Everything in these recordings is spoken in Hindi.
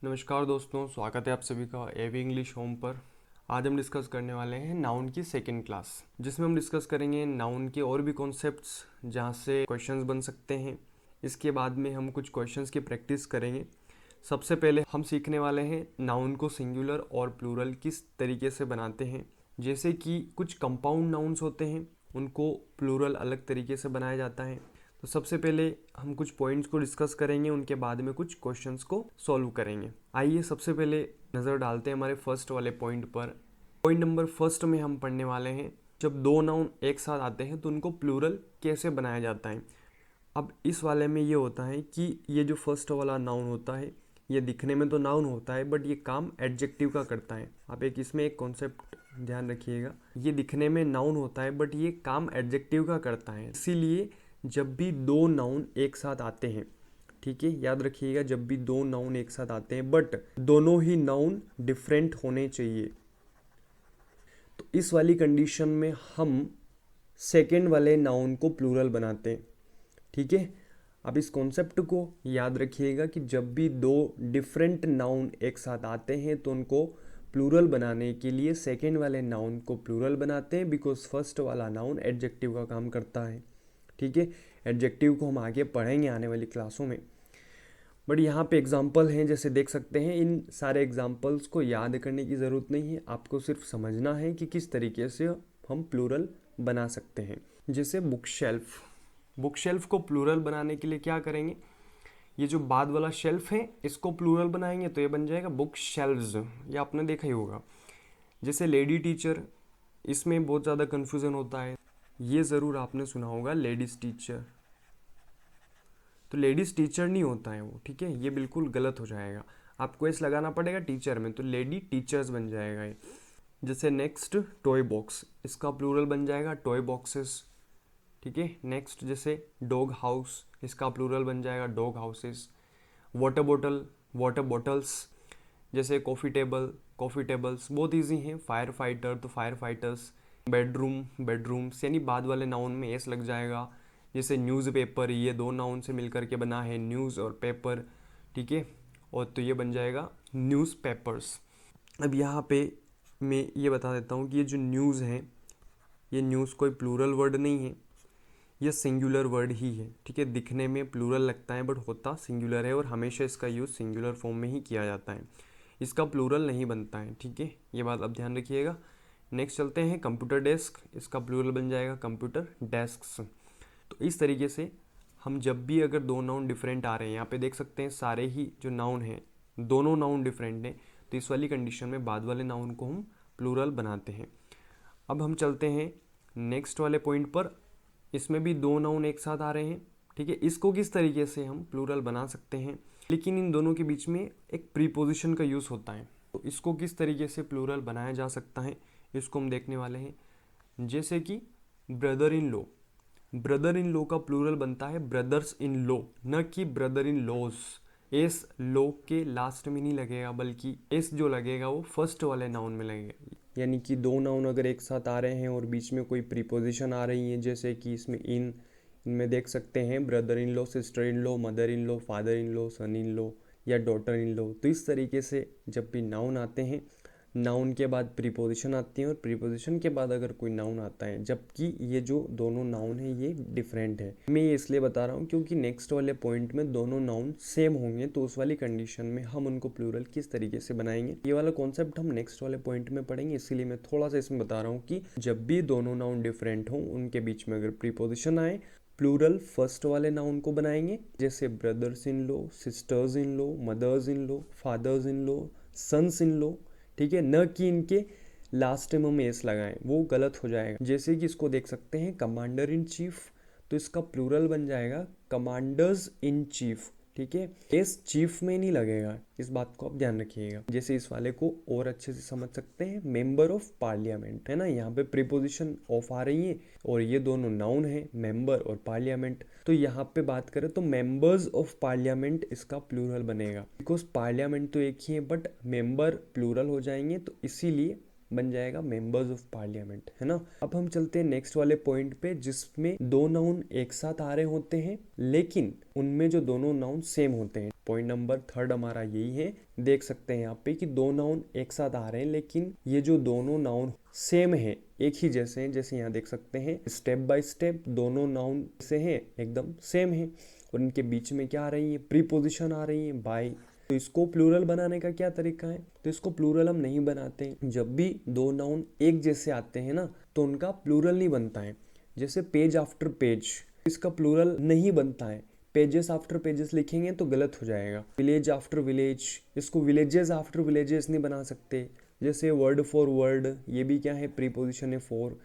नमस्कार दोस्तों, स्वागत है आप सभी का एवी इंग्लिश होम पर। आज हम डिस्कस करने वाले हैं नाउन की सेकंड क्लास, जिसमें हम डिस्कस करेंगे नाउन के और भी कॉन्सेप्ट्स जहां से क्वेश्चंस बन सकते हैं। इसके बाद में हम कुछ क्वेश्चंस की प्रैक्टिस करेंगे। सबसे पहले हम सीखने वाले हैं नाउन को सिंगुलर और प्लूरल किस तरीके से बनाते हैं। जैसे कि कुछ कंपाउंड नाउन्स होते हैं, उनको प्लूरल अलग तरीके से बनाया जाता है। तो सबसे पहले हम कुछ पॉइंट्स को डिस्कस करेंगे, उनके बाद में कुछ क्वेश्चंस को सॉल्व करेंगे। आइए सबसे पहले नज़र डालते हैं हमारे फर्स्ट वाले पॉइंट पर। पॉइंट नंबर फर्स्ट में हम पढ़ने वाले हैं, जब दो नाउन एक साथ आते हैं तो उनको प्लूरल कैसे बनाया जाता है। अब इस वाले में ये होता है कि ये जो फर्स्ट वाला नाउन होता है, ये दिखने में तो नाउन होता है बट ये काम एडजेक्टिव का करता है। आप इसमें एक कॉन्सेप्ट ध्यान रखिएगा, ये दिखने में नाउन होता है बट ये काम एडजेक्टिव का करता है। इसीलिए जब भी दो नाउन एक साथ आते हैं, ठीक है, याद रखिएगा, जब भी दो नाउन एक साथ आते हैं बट दोनों ही नाउन डिफरेंट होने चाहिए, तो इस वाली कंडीशन में हम सेकेंड वाले नाउन को प्लूरल बनाते हैं। ठीक है, अब इस कॉन्सेप्ट को याद रखिएगा कि जब भी दो डिफरेंट नाउन एक साथ आते हैं तो उनको प्लूरल बनाने के लिए सेकेंड वाले नाउन को प्लूरल बनाते हैं, बिकॉज फर्स्ट वाला नाउन एडजेक्टिव का काम करता है। ठीक है, एडजेक्टिव को हम आगे पढ़ेंगे आने वाली क्लासों में, बट यहाँ पे एग्जाम्पल हैं जैसे देख सकते हैं। इन सारे एग्जाम्पल्स को याद करने की ज़रूरत नहीं है, आपको सिर्फ समझना है कि किस तरीके से हम प्लूरल बना सकते हैं। जैसे बुक शेल्फ, बुक शेल्फ को प्लूरल बनाने के लिए क्या करेंगे, ये जो बाद वाला शेल्फ है इसको प्लूरल बनाएंगे तो ये बन जाएगा बुक शेल्व्स। ये आपने देखा ही होगा। जैसे लेडी टीचर, इसमें बहुत ज़्यादा कन्फ्यूज़न होता है, ये ज़रूर आपने सुना होगा लेडीज़ टीचर, तो लेडीज़ टीचर नहीं होता है वो, ठीक है, ये बिल्कुल गलत हो जाएगा। आपको एस लगाना पड़ेगा टीचर में, तो लेडी टीचर्स बन जाएगा ये। जैसे नेक्स्ट टॉय बॉक्स, इसका प्लूरल बन जाएगा टॉय बॉक्सेस। ठीक है, नेक्स्ट जैसे डॉग हाउस, इसका प्लूरल बन जाएगा dog houses. Water bottle, water bottles. जैसे कॉफ़ी टेबल, कॉफ़ी टेबल्स। बहुत इजी हैं। फायर फाइटर, तो फायर फाइटर्स। बेडरूम, बेडरूम्स, यानी बाद वाले नाउन में एस लग जाएगा। जैसे न्यूज़पेपर, ये दो नाउन से मिलकर के बना है न्यूज़ और पेपर, ठीक है, और तो ये बन जाएगा न्यूज़पेपर्स। अब यहाँ पे मैं ये बता देता हूँ कि ये जो न्यूज़ है, ये न्यूज़ कोई प्लूरल वर्ड नहीं है, ये सिंगुलर वर्ड ही है। ठीक है, दिखने में प्लूरल लगता है बट होता सिंगुलर है, और हमेशा इसका यूज़ सिंगुलर फॉर्म में ही किया जाता है, इसका प्लूरल नहीं बनता है। ठीक है, ये बात अब ध्यान रखिएगा। नेक्स्ट चलते हैं कंप्यूटर डेस्क, इसका प्लूरल बन जाएगा कंप्यूटर डेस्क्स। तो इस तरीके से हम जब भी अगर दो नाउन डिफरेंट आ रहे हैं, यहाँ पे देख सकते हैं सारे ही जो नाउन हैं दोनों नाउन डिफरेंट हैं, तो इस वाली कंडीशन में बाद वाले नाउन को हम प्लूरल बनाते हैं। अब हम चलते हैं नेक्स्ट वाले पॉइंट पर। इसमें भी दो नाउन एक साथ आ रहे हैं, ठीक है, इसको किस तरीके से हम प्लूरल बना सकते हैं, लेकिन इन दोनों के बीच में एक प्रीपोजिशन का यूज़ होता है, तो इसको किस तरीके से प्लूरल बनाया जा सकता है इसको हम देखने वाले हैं। जैसे कि brother in law, brother in law का प्लूरल बनता है ब्रदर्स इन लॉ, न कि brother in laws. S law के लास्ट में नहीं लगेगा, बल्कि एस जो लगेगा वो फर्स्ट वाले नाउन में लगेगा। यानी कि दो नाउन अगर एक साथ आ रहे हैं और बीच में कोई प्रीपोजिशन आ रही है, जैसे कि इसमें इनमें देख सकते हैं brother in law, sister in law, mother in law, father in law, son in law या डॉटर इन लॉ। तो इस तरीके से जब भी नाउन आते हैं, नाउन के बाद प्रीपोजिशन आती है और प्रीपोजिशन के बाद अगर कोई नाउन आता है, जबकि ये जो दोनों नाउन है ये डिफरेंट है। मैं ये इसलिए बता रहा हूँ क्योंकि नेक्स्ट वाले पॉइंट में दोनों नाउन सेम होंगे, तो उस वाली कंडीशन में हम उनको प्लूरल किस तरीके से बनाएंगे, ये वाला कॉन्सेप्ट हम नेक्स्ट वाले पॉइंट में पढ़ेंगे। इसीलिए मैं थोड़ा सा इसमें बता रहा हूँ कि जब भी दोनों नाउन डिफरेंट हों, उनके बीच में अगर प्रीपोजिशन आए, प्लूरल फर्स्ट वाले नाउन को बनाएंगे। जैसे brothers in law, sisters in law, mothers in law, fathers in law, sons in law, ठीक है, न कि इनके लास्ट में हम एस लगाएं, वो गलत हो जाएगा। जैसे कि इसको देख सकते हैं कमांडर इन चीफ, तो इसका प्लूरल बन जाएगा कमांडर्स इन चीफ। ठीक है, एस चीफ में नहीं लगेगा, इस बात को आप ध्यान रखिएगा। जैसे इस वाले को और अच्छे से समझ सकते हैं, मेंबर ऑफ पार्लियामेंट, है ना, यहाँ पे प्रीपोजिशन ऑफ आ रही है और ये दोनों नाउन है, मेंबर और पार्लियामेंट। तो यहाँ पे बात करें तो मेंबर्स ऑफ पार्लियामेंट इसका प्लूरल बनेगा, बिकॉज पार्लियामेंट तो एक ही है बट मेंबर प्लूरल हो जाएंगे, तो इसीलिए बन जाएगा मेंबर्स ऑफ पार्लियामेंट, है ना। अब हम चलते हैं नेक्स्ट वाले पॉइंट पे, जिसमें दो नाउन एक साथ आ रहे होते हैं लेकिन उनमें जो दोनों नाउन सेम होते हैं। पॉइंट नंबर 3 हमारा यही है। देख सकते हैं यहाँ पे कि दो नाउन एक साथ आ रहे हैं लेकिन ये जो दोनों नाउन सेम है, एक ही जैसे हैं। जैसे यहाँ देख सकते हैं स्टेप बाय स्टेप दोनों नाउन से हैं, एकदम सेम है। और इनके बीच में क्या आ रही है, प्रीपोजिशन आ रही है बाय। तो इसको प्लूरल बनाने का क्या तरीका है, तो इसको प्लूरल हम नहीं बनाते। जब भी दो नाउन एक जैसे आते हैं ना तो उनका प्लूरल नहीं बनता है। जैसे पेज आफ्टर पेज, इसका प्लूरल नहीं बनता है। पेजेस आफ्टर पेजेस लिखेंगे तो गलत हो जाएगा। विलेज आफ्टर विलेज, इसको विलेजेस आफ्टर विलेजेस नहीं बना सकते। जैसे वर्ड फॉर वर्ड, ये भी क्या है, प्रीपोजिशन है फॉर।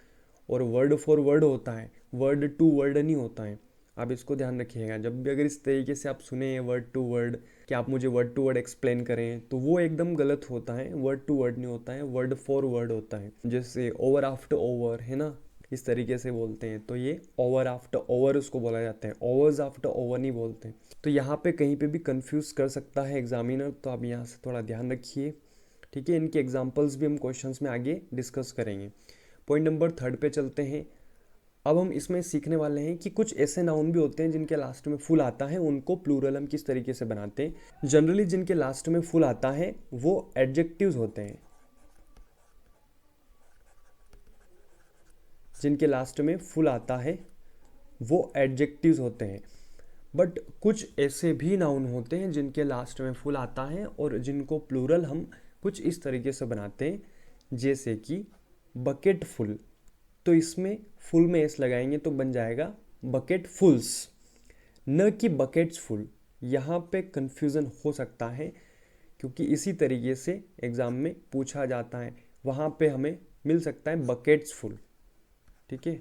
और वर्ड फॉर वर्ड होता है, वर्ड टू वर्ड नहीं होता है। आप इसको ध्यान रखिएगा, जब भी अगर इस तरीके से आप सुने वर्ड टू वर्ड कि आप मुझे वर्ड टू वर्ड एक्सप्लेन करें, तो वो एकदम गलत होता है। वर्ड टू वर्ड नहीं होता है, वर्ड फॉर वर्ड होता है। जैसे ओवर आफ्टर ओवर, है ना, इस तरीके से बोलते हैं तो ये ओवर आफ्टर ओवर उसको बोला जाता है, ओवर्स आफ्टर ओवर नहीं बोलते हैं। तो यहाँ पे कहीं पे भी कंफ्यूज कर सकता है एग्जामिनर, तो आप यहाँ से थोड़ा ध्यान रखिए, ठीक है। इनके एग्जाम्पल्स भी हम क्वेश्चंस में आगे डिस्कस करेंगे। पॉइंट नंबर 3 पे चलते हैं। अब हम इसमें सीखने वाले हैं कि कुछ ऐसे नाउन भी होते हैं जिनके लास्ट में फुल आता है, उनको प्लूरल हम किस तरीके से बनाते हैं। जनरली जिनके लास्ट में फुल आता है वो एडजेक्टिव्स होते हैं। जिनके लास्ट में फुल आता है वो एडजेक्टिव्स होते हैं। बट कुछ ऐसे भी नाउन होते हैं जिनके लास्ट में फुल आता है और जिनको प्लूरल हम कुछ इस तरीके से बनाते हैं, जैसे कि बकेट फुल। तो इसमें फुल में एस लगाएंगे तो बन जाएगा बकेट फुल्स, न कि बकेट्स फुल। यहाँ पे कंफ्यूजन हो सकता है क्योंकि इसी तरीके से एग्जाम में पूछा जाता है, वहाँ पे हमें मिल सकता है बकेट्स फुल, ठीक है।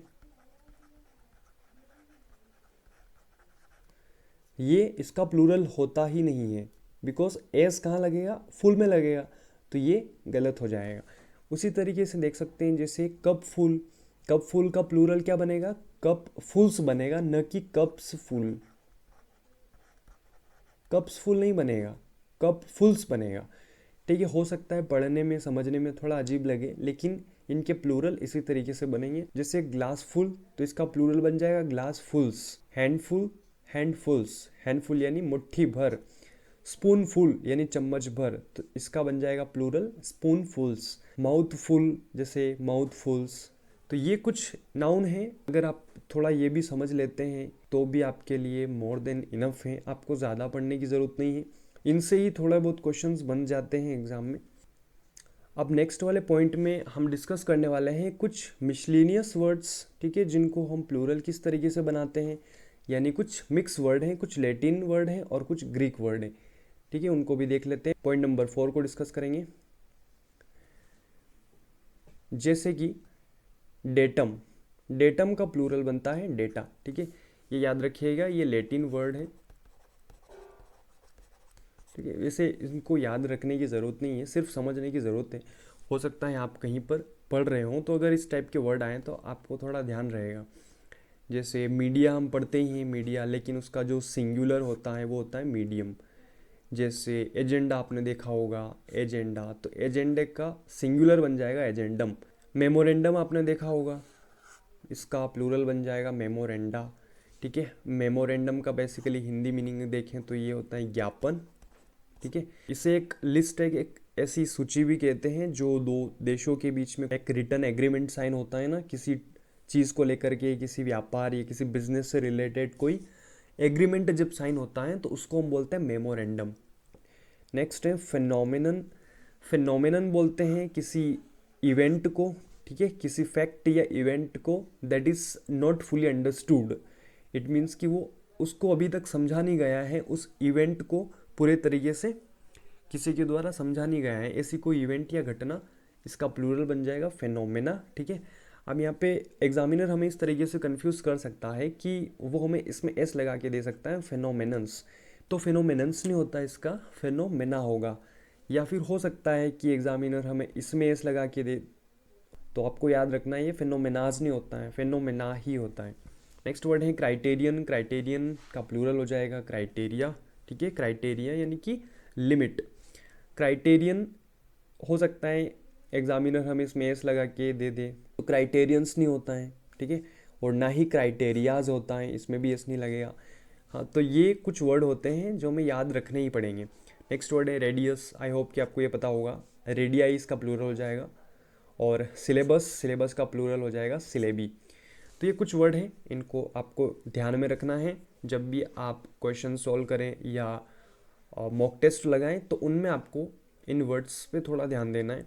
ये इसका प्लूरल होता ही नहीं है, बिकॉज एस कहाँ लगेगा, फुल में लगेगा, तो ये गलत हो जाएगा। उसी तरीके से देख सकते हैं जैसे कप फुल, कप फुल का प्लूरल क्या बनेगा, कप फुल्स बनेगा, न कि कप्स फुल। कप्स फुल नहीं बनेगा, कप फुल्स बनेगा, ठीक है। हो सकता है पढ़ने में समझने में थोड़ा अजीब लगे, लेकिन इनके प्लूरल इसी तरीके से बनेंगे। जैसे ग्लास फुल, तो इसका प्लूरल बन जाएगा ग्लास फुल्स। हैंडफुल, हैंडफुल्स, हैंडफुल यानी मुट्ठी भर। स्पून फुल यानी चम्मच भर, तो इसका बन जाएगा प्लूरल स्पून फुल्स। माउथ फुल, जैसे माउथ फुल्स। तो ये कुछ नाउन हैं, अगर आप थोड़ा ये भी समझ लेते हैं तो भी आपके लिए मोर देन इनफ है, आपको ज़्यादा पढ़ने की ज़रूरत नहीं है। इनसे ही थोड़ा बहुत क्वेश्चंस बन जाते हैं एग्जाम में। अब नेक्स्ट वाले पॉइंट में हम डिस्कस करने वाले हैं कुछ मिसलेनियस वर्ड्स, ठीक है, जिनको हम प्लूरल किस तरीके से बनाते हैं। यानी कुछ मिक्स वर्ड हैं, कुछ लैटिन वर्ड हैं और कुछ ग्रीक वर्ड हैं, ठीक है, उनको भी देख लेते हैं। पॉइंट नंबर 4 को डिस्कस करेंगे। जैसे कि डेटम, डेटम का प्लूरल बनता है डेटा, ठीक है, ये याद रखिएगा, ये लैटिन वर्ड है, ठीक है। वैसे इनको याद रखने की ज़रूरत नहीं है, सिर्फ समझने की ज़रूरत है। हो सकता है आप कहीं पर पढ़ रहे हों तो अगर इस टाइप के वर्ड आएँ तो आपको थोड़ा ध्यान रहेगा। जैसे मीडिया हम पढ़ते ही हैं मीडिया, लेकिन उसका जो सिंगुलर होता है वो होता है मीडियम। जैसे एजेंडा आपने देखा होगा, एजेंडा, तो एजेंडे का सिंगुलर बन जाएगा एजेंडम। मेमोरेंडम आपने देखा होगा, इसका प्लूरल बन जाएगा मेमोरेंडा, ठीक है। मेमोरेंडम का बेसिकली हिंदी मीनिंग देखें तो ये होता है ज्ञापन, ठीक है। इसे एक लिस्ट है, एक ऐसी सूची भी कहते हैं जो दो देशों के बीच में एक रिटन एग्रीमेंट साइन होता है ना, किसी चीज़ को लेकर के, किसी व्यापार या किसी बिजनेस से रिलेटेड कोई एग्रीमेंट जब साइन होता है तो उसको हम बोलते हैं मेमोरेंडम। नेक्स्ट है फिनोमिनन। फिनोमिनन बोलते हैं किसी इवेंट को, ठीक है, किसी फैक्ट या इवेंट को that is not fully understood. It means कि वो उसको अभी तक समझा नहीं गया है, उस इवेंट को पूरे तरीके से किसी के द्वारा समझा नहीं गया है, ऐसी कोई इवेंट या घटना, इसका प्लूरल बन जाएगा फेनोमेना, ठीक है। अब यहाँ पे एग्जामिनर हमें इस तरीके से कंफ्यूज कर सकता है कि वो हमें इसमें एस लगा के दे सकता है फेनोमेनन्स, तो फेनोमेनन्स नहीं होता, इसका फेनोमेना होगा। या फिर हो सकता है कि एग्जामिनर हमें इसमें एस लगा के दे, तो आपको याद रखना है ये फेनोमेनाज नहीं होता है, फेनोमेना ही होता है। नेक्स्ट वर्ड है क्राइटेरियन। क्राइटेरियन का प्लूरल हो जाएगा क्राइटेरिया, ठीक है। क्राइटेरिया यानी कि लिमिट। क्राइटेरियन हो सकता है एग्जामिनर हमें इसमें एस लगा के दे दे तो क्राइटेरियंस नहीं होता है, ठीक है, और ना ही क्राइटेरियाज होता है, इसमें भी एस नहीं लगेगा। हाँ, तो ये कुछ वर्ड होते हैं जो हमें याद रखने ही पड़ेंगे। नेक्स्ट वर्ड है रेडियस। आई होप कि आपको ये पता होगा, रेडियाई इसका प्लूरल हो जाएगा, और सिलेबस, सिलेबस का प्लूरल हो जाएगा सिलेबी। तो ये कुछ वर्ड हैं, इनको आपको ध्यान में रखना है जब भी आप क्वेश्चन सॉल्व करें या मॉक टेस्ट लगाएं, तो उनमें आपको इन वर्ड्स पे थोड़ा ध्यान देना है।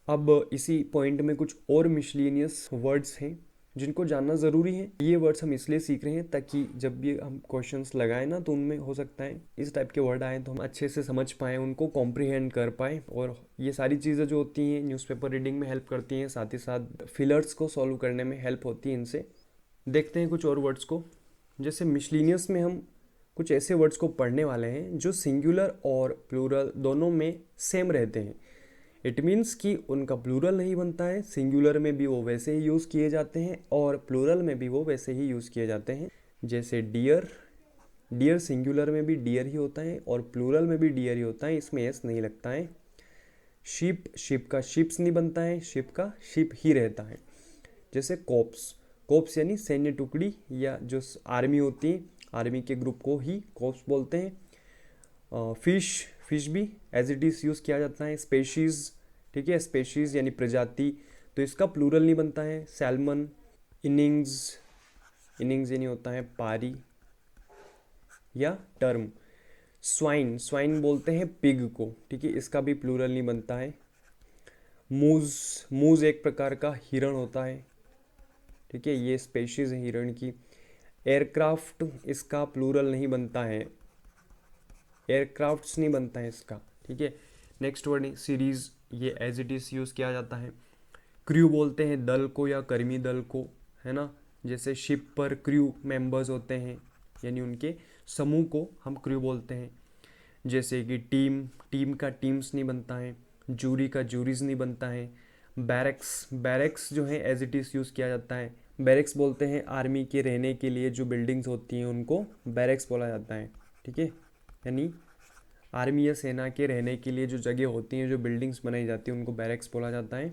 अब इसी पॉइंट में कुछ और मिसलेनियस वर्ड्स हैं जिनको जानना ज़रूरी है। ये वर्ड्स हम इसलिए सीख रहे हैं ताकि जब भी हम क्वेश्चंस लगाएं ना, तो उनमें हो सकता है इस टाइप के वर्ड आए तो हम अच्छे से समझ पाएँ, उनको कॉम्प्रिहेंड कर पाएँ। और ये सारी चीज़ें जो होती हैं न्यूज़पेपर रीडिंग में हेल्प करती हैं, साथ ही साथ फिलर्स को सॉल्व करने में हेल्प होती है इनसे। देखते हैं कुछ और वर्ड्स को। जैसे मिसलेनियस में हम कुछ ऐसे वर्ड्स को पढ़ने वाले हैं जो सिंगुलर और प्लूरल दोनों में सेम रहते हैं। इट मीन्स कि उनका प्लूरल नहीं बनता है, सिंगुलर में भी वो वैसे ही यूज़ किए जाते हैं और प्लूरल में भी वो वैसे ही यूज़ किए जाते हैं। जैसे डियर, डियर सिंगुलर में भी डियर ही होता है और प्लूरल में भी डियर ही होता है, इसमें एस नहीं लगता है। शिप, शिप का शिप्स नहीं बनता है, शिप का शिप ही रहता है। जैसे कॉप्स, कॉप्स यानी सैन्य टुकड़ी या जो आर्मी होती है, आर्मी के ग्रुप को ही कॉप्स बोलते हैं। फिश, फिश भी एज इट इज़ यूज़ किया जाता है। स्पेशीज़, ठीक है, स्पेशीज़ यानी प्रजाति, तो इसका प्लूरल नहीं बनता है। सैल्मन, इनिंग्स, इनिंग्स यानी होता है पारी या टर्म। स्वाइन, स्वाइन बोलते हैं पिग को, ठीक है, इसका भी प्लूरल नहीं बनता है। मूज, मूज एक प्रकार का हिरण होता है, ठीक है, ये स्पेशीज है हिरण की। एयरक्राफ्ट, इसका प्लूरल नहीं बनता है, एयरक्राफ्ट्स नहीं बनता है इसका, ठीक है। नेक्स्ट वर्ड है सीरीज, ये एज इट इज यूज़ किया जाता है। क्रू बोलते हैं दल को या कर्मी दल को, है ना, जैसे शिप पर क्रू मेंबर्स होते हैं यानी उनके समूह को हम क्रू बोलते हैं। जैसे कि टीम, टीम का टीम्स नहीं बनता है। जूरी का जूरीज नहीं बनता है। बैरक्स, बैरक्स जो है एज इट इज़ यूज़ किया जाता है। बैरक्स बोलते हैं आर्मी के रहने के लिए जो बिल्डिंग्स होती हैं उनको बैरक्स बोला जाता है, ठीक है, यानी आर्मी या सेना के रहने के लिए जो जगह होती हैं, जो बिल्डिंग्स बनाई जाती हैं, उनको बैरक्स बोला जाता है।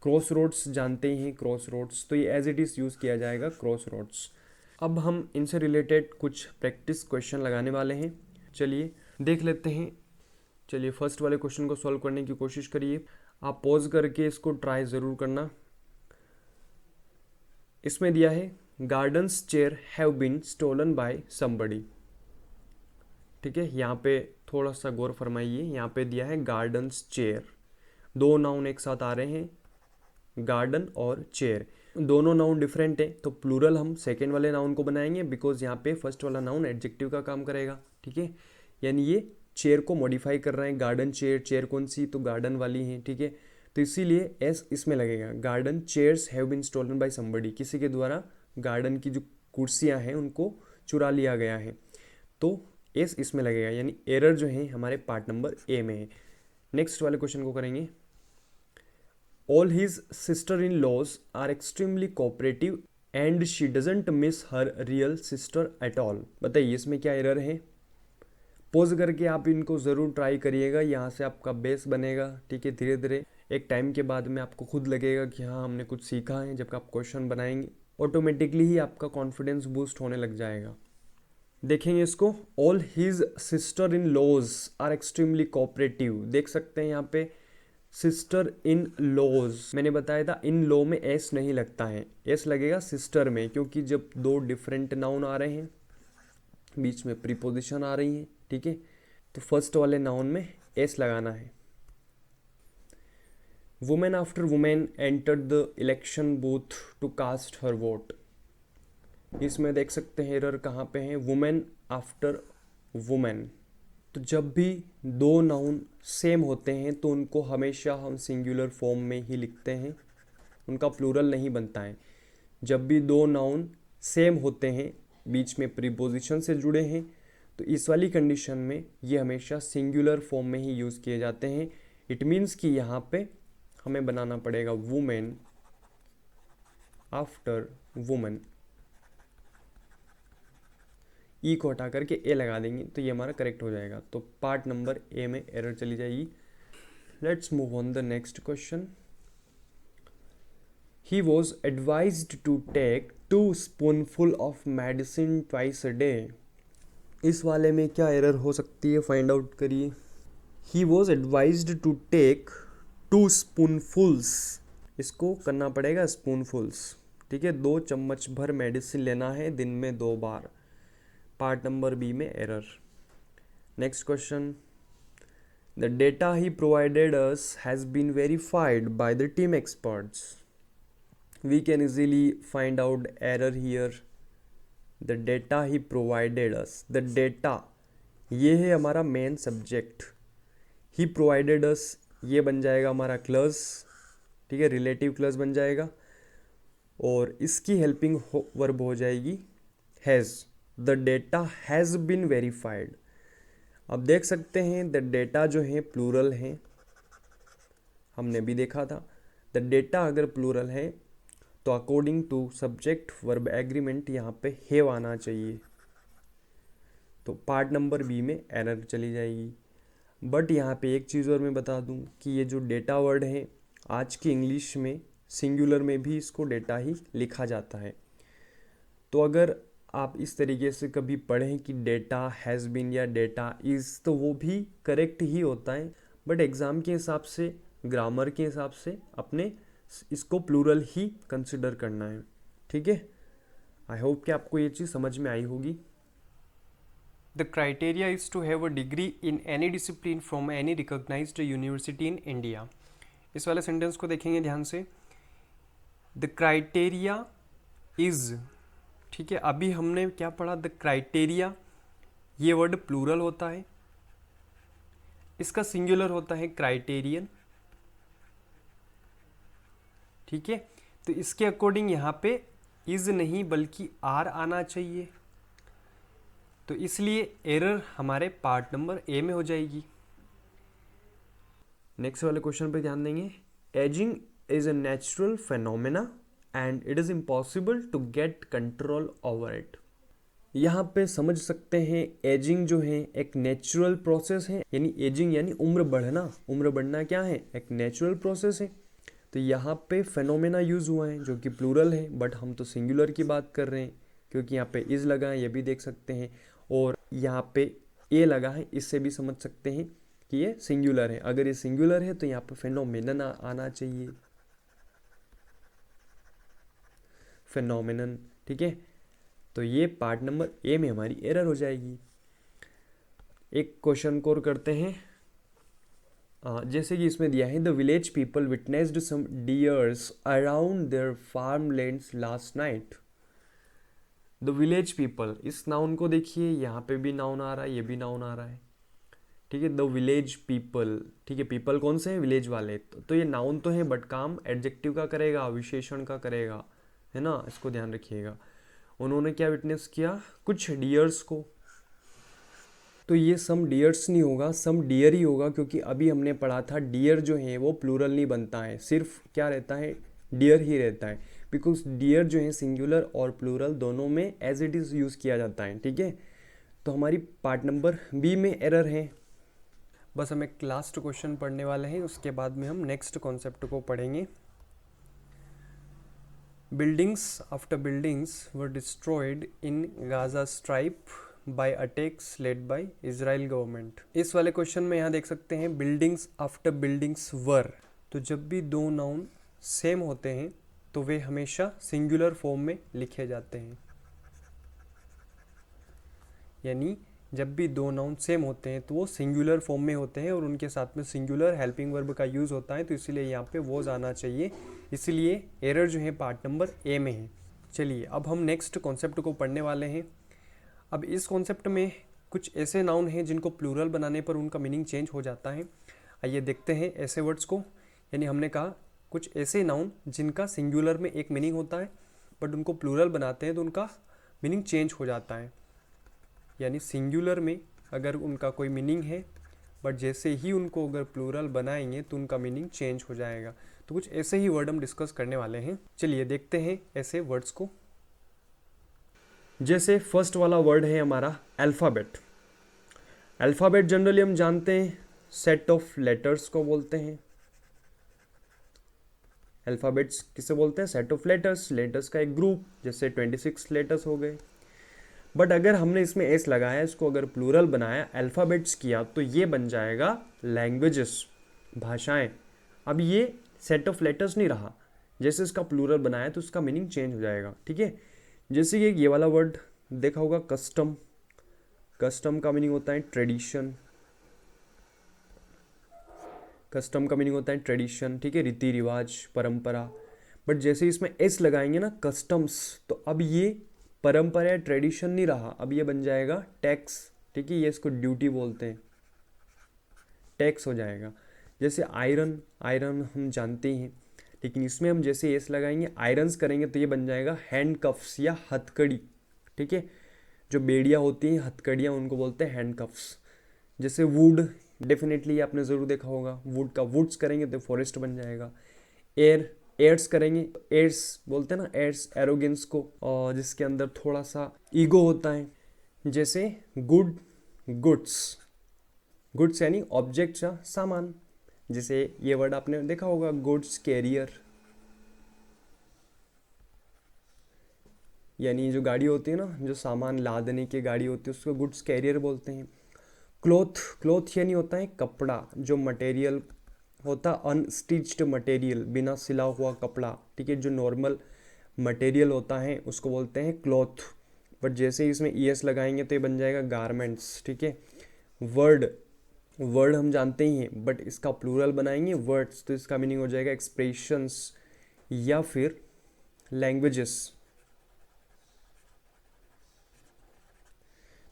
क्रॉस रोड्स जानते ही हैं, क्रॉस रोड्स, तो ये एज इट इज़ यूज़ किया जाएगा क्रॉस रोड्स। अब हम इनसे रिलेटेड कुछ प्रैक्टिस क्वेश्चन लगाने वाले हैं, चलिए देख लेते हैं। चलिए फर्स्ट वाले क्वेश्चन को सॉल्व करने की कोशिश करिए, आप पॉज करके इसको ट्राई ज़रूर करना। इसमें दिया है gardens chair have been stolen by somebody, ठीक है, यहाँ पे थोड़ा सा गौर फरमाइए। यहाँ पे दिया है गार्डन्स चेयर, दो नाउन एक साथ आ रहे हैं, गार्डन और चेयर, दोनों नाउन डिफरेंट है, तो प्लूरल हम सेकेंड वाले नाउन को बनाएंगे बिकॉज यहाँ पे फर्स्ट वाला नाउन एडजेक्टिव का काम करेगा, ठीक है, यानी ये चेयर को मॉडिफाई कर रहे हैं। गार्डन चेयर, चेयर कौन सी, तो गार्डन वाली है, ठीक है, तो इसीलिए एस इसमें लगेगा। Garden chairs have been stolen by somebody, किसी के द्वारा गार्डन की जो कुर्सियाँ हैं उनको चुरा लिया गया है, तो एस इसमें लगेगा, यानी एरर जो है हमारे पार्ट नंबर ए में है। नेक्स्ट वाले क्वेश्चन को करेंगे। All his sister in laws are extremely cooperative and she doesn't miss her real sister at all. बताइए इसमें क्या एरर है। पोज करके आप इनको ज़रूर ट्राई करिएगा, यहाँ से आपका बेस बनेगा, ठीक है, धीरे धीरे एक टाइम के बाद में आपको खुद लगेगा कि हाँ हमने कुछ सीखा है। जब आप क्वेश्चन बनाएंगे ऑटोमेटिकली ही आपका कॉन्फिडेंस बूस्ट होने लग जाएगा। देखेंगे इसको, all his sister in laws are extremely cooperative, देख सकते हैं यहाँ पे सिस्टर इन लॉज, मैंने बताया था इन लॉ में एस नहीं लगता है, एस लगेगा सिस्टर में, क्योंकि जब दो डिफरेंट नाउन आ रहे हैं, बीच में प्रीपोजिशन आ रही है, ठीक है, तो फर्स्ट वाले नाउन में एस लगाना है। Women after women entered the election booth to cast her vote, इसमें देख सकते हैं एरर कहाँ पे है, वुमेन आफ्टर वुमेन। तो जब भी दो नाउन सेम होते हैं तो उनको हमेशा हम सिंगुलर फॉर्म में ही लिखते हैं, उनका प्लूरल नहीं बनता है। जब भी दो नाउन सेम होते हैं, बीच में प्रीपोजिशन से जुड़े हैं, तो इस वाली कंडीशन में ये हमेशा सिंगुलर फॉर्म में ही यूज़ किए जाते हैं। इट मीन्स कि यहाँ पे हमें बनाना पड़ेगा वुमेन आफ्टर वुमेन, ई को हटा करके ए लगा देंगे तो ये हमारा करेक्ट हो जाएगा। तो पार्ट नंबर ए में एरर चली जाएगी। Let's move on the next question. He was advised to take 2 spoonful of medicine twice a day. इस वाले में क्या एरर हो सकती है, फाइंड आउट करिए। He was advised to take 2 spoonfuls, इसको करना पड़ेगा स्पूनफुल्स, ठीक है। 2 चम्मच भर मेडिसिन लेना है दिन में 2 बार। पार्ट नंबर बी में error. Next question, the data he provided us has been verified by the team experts. We can easily find out error here. The data he provided us, the data ये है हमारा main subject. He provided us ये बन जाएगा हमारा क्लॉज, ठीक है, रिलेटिव क्लॉज बन जाएगा। और इसकी हेल्पिंग वर्ब हो जाएगी has. The data has been verified. अब देख सकते हैं द डेटा जो है प्लूरल है, हमने भी देखा था। द डेटा अगर प्लूरल है तो according to subject verb agreement यहाँ पे हैव आना चाहिए, तो पार्ट नंबर बी में एरर चली जाएगी। बट यहाँ पे एक चीज़ और मैं बता दूँ कि ये जो डेटा वर्ड है आज की इंग्लिश में सिंगुलर में भी इसको डेटा ही लिखा जाता है। तो अगर आप इस तरीके से कभी पढ़ें कि डेटा हैज़ बीन या डेटा इज़, तो वो भी करेक्ट ही होता है। बट एग्ज़ाम के हिसाब से, ग्रामर के हिसाब से अपने इसको प्लूरल ही कंसिडर करना है, ठीक है। आई होप कि आपको ये चीज़ समझ में आई होगी। The criteria is to have a degree in any discipline from any recognised university in India. इस वाले सेंटेंस को देखेंगे ध्यान से। द क्राइटेरिया इज़, ठीक है, अभी हमने क्या पढ़ा, द क्राइटेरिया ये वर्ड प्लूरल होता है, इसका सिंगुलर होता है क्राइटेरियन, ठीक है। तो इसके अकॉर्डिंग यहाँ पे इज़ नहीं बल्कि आर आना चाहिए, तो इसलिए एरर हमारे पार्ट नंबर ए में हो जाएगी। नेक्स्ट वाले क्वेश्चन पे ध्यान देंगे। Ageing is a natural phenomena and it is impossible to get control over it. यहाँ पे समझ सकते हैं एजिंग जो है एक नेचुरल प्रोसेस है, यानी एजिंग यानी उम्र बढ़ना। उम्र बढ़ना क्या है, एक नेचुरल प्रोसेस है। तो यहाँ पे फेनोमेना यूज़ हुआ है जो कि प्लूरल है, बट हम तो सिंगुलर की बात कर रहे हैं क्योंकि यहाँ पे इज़ लगा है, ये भी देख सकते हैं। और यहाँ पे ए लगा है, इससे भी समझ सकते हैं कि ये सिंगुलर है। अगर ये सिंगुलर है तो यहाँ पे फेनोमेनन आना चाहिए, फेनोमेनन, ठीक है। तो ये पार्ट नंबर ए में हमारी एरर हो जाएगी। एक क्वेश्चन को और करते हैं। जैसे कि इसमें दिया है, the village people witnessed some deers around their farm lands last night. The village people, इस नाउन को देखिए, यहाँ पे भी नाउन आ रहा है, ये भी नाउन आ रहा है, ठीक है। द विलेज पीपल, ठीक है, पीपल कौन से हैं, विलेज वाले। तो ये नाउन तो है बट काम एडजेक्टिव का करेगा, विशेषण का करेगा, है ना, इसको ध्यान रखिएगा। उन्होंने क्या विटनेस किया, कुछ डियर्स को। तो ये सम डियर्स नहीं होगा, सम डियर ही होगा, क्योंकि अभी हमने पढ़ा था डियर जो है वो प्लूरल नहीं बनता है, सिर्फ क्या रहता है, डियर ही रहता है। बिकॉज डियर जो है सिंगुलर और प्लूरल दोनों में एज इट इज़ यूज़ किया जाता है, ठीक है। तो हमारी पार्ट नंबर बी में एरर है। बस हम एक लास्ट क्वेश्चन पढ़ने वाले हैं, उसके बाद में हम नेक्स्ट कॉन्सेप्ट को पढ़ेंगे। Buildings after buildings were destroyed in Gaza strip by attacks led by Israel government. इस वाले क्वेश्चन में यहाँ देख सकते हैं बिल्डिंग्स आफ्टर बिल्डिंग्स वर। तो जब भी दो नाउन सेम होते हैं तो वे हमेशा सिंगुलर फॉर्म में लिखे जाते हैं, यानी जब भी दो नाउन सेम होते हैं तो वो सिंगुलर फॉर्म में होते हैं और उनके साथ में सिंगुलर हेल्पिंग वर्ब का यूज़ होता है, तो इसीलिए यहाँ पे वॉज आना चाहिए। इसलिए एरर जो है पार्ट नंबर ए में है। चलिए अब हम नेक्स्ट कॉन्सेप्ट को पढ़ने वाले हैं। अब इस कॉन्सेप्ट में कुछ ऐसे नाउन हैं जिनको प्लूरल बनाने पर उनका मीनिंग चेंज हो जाता है। आइए देखते हैं ऐसे वर्ड्स को। यानी हमने कहा कुछ ऐसे नाउन जिनका सिंगुलर में एक मीनिंग होता है बट उनको प्लूरल बनाते हैं तो उनका मीनिंग चेंज हो जाता है। यानी सिंगुलर में अगर उनका कोई मीनिंग है बट जैसे ही उनको अगर प्लूरल बनाएंगे तो उनका मीनिंग चेंज हो जाएगा। तो कुछ ऐसे ही वर्ड हम डिस्कस करने वाले हैं। चलिए देखते हैं ऐसे वर्ड्स को। जैसे फर्स्ट वाला वर्ड है हमारा अल्फ़ाबेट। अल्फ़ाबेट जनरली हम जानते हैं सेट ऑफ लेटर्स को बोलते हैं। अल्फ़ाबेट्स किसे बोलते हैं? सेट ऑफ लेटर्स, लेटर्स का एक ग्रुप, जैसे 26 लेटर्स हो गए। बट अगर हमने इसमें एस लगाया, इसको अगर प्लूरल बनाया, अल्फ़ाबेट्स किया, तो ये बन जाएगा लैंग्वेजेस, भाषाएं। अब ये सेट ऑफ लेटर्स नहीं रहा, जैसे इसका प्लूरल बनाया तो उसका मीनिंग चेंज हो जाएगा, ठीक है। जैसे कि ये वाला वर्ड देखा होगा, कस्टम। कस्टम का मीनिंग होता है ट्रेडिशन, कस्टम का मीनिंग होता है ट्रेडिशन, ठीक है, रीति रिवाज, परंपरा। बट जैसे इसमें एस लगाएंगे ना, कस्टम्स, तो अब ये परंपरा या ट्रेडिशन नहीं रहा, अब ये बन जाएगा टैक्स, ठीक है, ये इसको ड्यूटी बोलते हैं, टैक्स हो जाएगा। जैसे आयरन, आयरन हम जानते हैं, लेकिन इसमें हम जैसे एस लगाएंगे, आयरन्स करेंगे, तो ये बन जाएगा हैंड कफ्स या हथकड़ी, ठीक है। जो बेड़ियाँ होती हैं, हथकड़ियाँ, उनको बोलते हैं हैंड कफ्स। जैसे वुड, डेफिनेटली आपने ज़रूर देखा होगा, वुड का वुड्स करेंगे तो फॉरेस्ट बन जाएगा। एयर, एयर्स करेंगे, एयर्स बोलते हैं ना, एयर्स एरोगेंस को, और जिसके अंदर थोड़ा सा ईगो होता है। जैसे गुड, गुड्स, गुड्स यानी ऑब्जेक्ट्स या सामान। जैसे ये वर्ड आपने देखा होगा, गुड्स कैरियर, यानी जो गाड़ी होती है ना, जो सामान लादने की गाड़ी होती है, उसको गुड्स कैरियर बोलते हैं। क्लोथ, क्लोथ यानी होता है कपड़ा, जो मटेरियल होता है अनस्टिच्ड मटेरियल, बिना सिला हुआ कपड़ा, ठीक है, जो नॉर्मल मटेरियल होता है उसको बोलते हैं क्लॉथ। बट जैसे ही इसमें ईएस लगाएंगे तो ये बन जाएगा गारमेंट्स, ठीक है। वर्ड, वर्ड हम जानते ही हैं, बट इसका प्लूरल बनाएंगे वर्ड्स, तो इसका मीनिंग हो जाएगा एक्सप्रेशंस या फिर लैंग्वेजेस।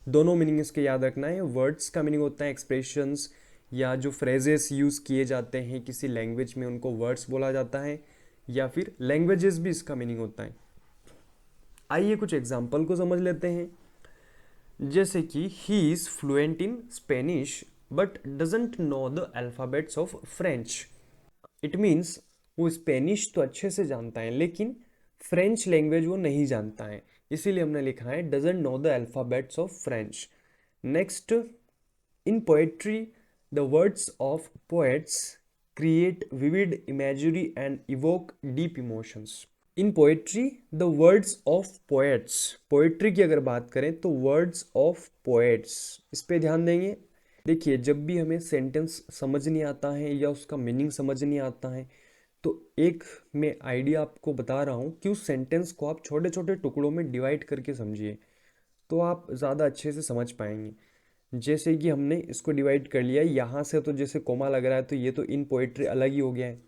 दोनों मीनिंग इसके याद रखना है। वर्ड्स का मीनिंग होता है एक्सप्रेशंस, या जो फ्रेजेस यूज़ किए जाते हैं किसी लैंग्वेज में, उनको वर्ड्स बोला जाता है, या फिर लैंग्वेजेस भी इसका मीनिंग होता है। आइए कुछ एग्जाम्पल को समझ लेते हैं। जैसे कि he is fluent in Spanish but doesn't know the alphabets of French. It means वो स्पेनिश तो अच्छे से जानता है, लेकिन फ्रेंच लैंग्वेज वो नहीं जानता है, इसीलिए हमने लिखा है doesn't know the alphabets of French. Next, in poetry the words of poets create vivid imagery and evoke deep emotions. In poetry the words of poets, poetry की अगर बात करें तो वर्ड्स ऑफ पोएट्स, इस पे ध्यान देंगे। देखिए, जब भी हमें सेंटेंस समझ नहीं आता है या उसका मीनिंग समझ नहीं आता है, तो एक मैं आइडिया आपको बता रहा हूँ कि उस सेंटेंस को आप छोटे छोटे टुकड़ों में डिवाइड करके समझिए, तो आप ज़्यादा अच्छे से समझ पाएंगे। जैसे कि हमने इसको डिवाइड कर लिया, यहाँ से तो जैसे कोमा लग रहा है, तो ये तो इन पोएट्री अलग ही हो गया है।